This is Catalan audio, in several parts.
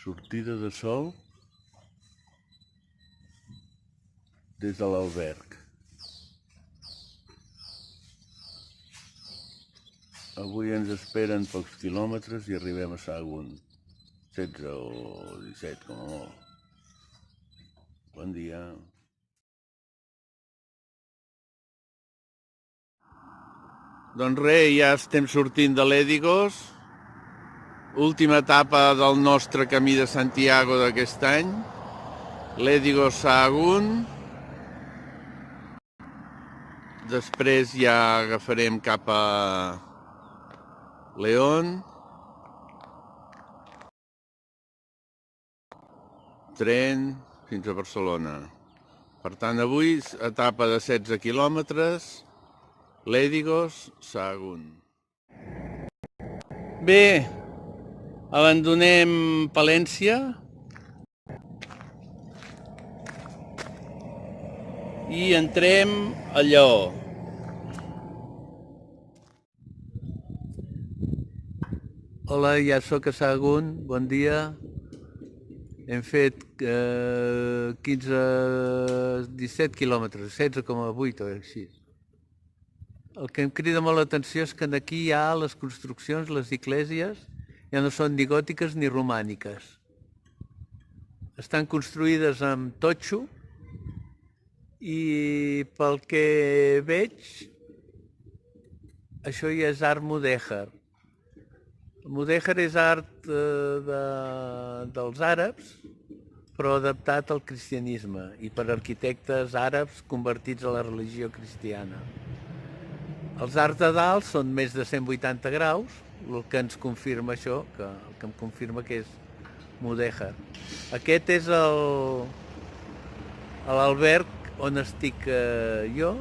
Sortida de sol des de l'alberg. Avui ens esperen pocs quilòmetres i arribem a Sagunt. 16 o 17, com a molt. Bon dia. Doncs res, ja estem sortint de l'Édigos. Última etapa del nostre camí de Santiago d'aquest any. L'Édigos-Sahagún. Després ja agafarem cap a León. Tren fins a Barcelona. Per tant, avui etapa de 16 quilòmetres, l'Édigos-Sahagún. Bé, abandonem Palència i entrem a Lleó. Hola, ja sóc a Sahagún, bon dia. Hem fet 17 quilòmetres, 16,8 o així. El que em crida molt l'atenció és que aquí hi ha les construccions, les esglésies, ja no són ni gòtiques ni romàniques. Estan construïdes amb totxo i pel que veig, això ja és art mudèjar. El mudèjar és art dels àrabs, però adaptat al cristianisme i per arquitectes àrabs convertits a la religió cristiana. Els arcs de dalt són més de 180 graus, el que ens confirma això, el que em confirma que és mudèjar. Aquest és l'alberg on estic jo,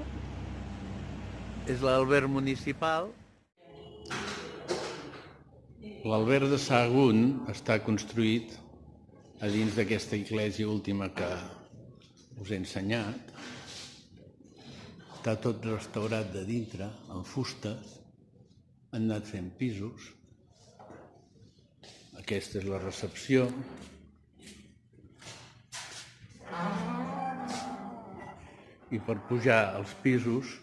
és l'alberg municipal. L'alberg de Sahagún està construït a dins d'aquesta església última que us he ensenyat. Està tot restaurat de dintre, amb fustes. Han anat fent pisos. Aquesta és la recepció. I per pujar als pisos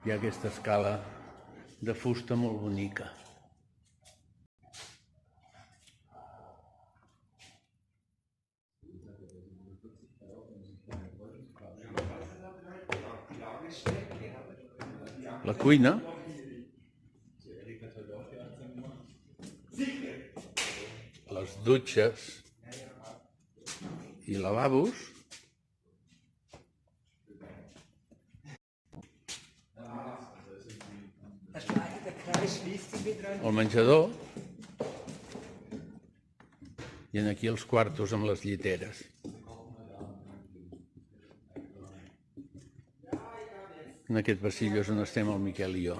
hi ha aquesta escala de fusta molt bonica. La cuina. Les dutxes i lavabos. El menjador. I aquí els quartos amb les lliteres. En aquest passillo és on estem el Miquel i jo.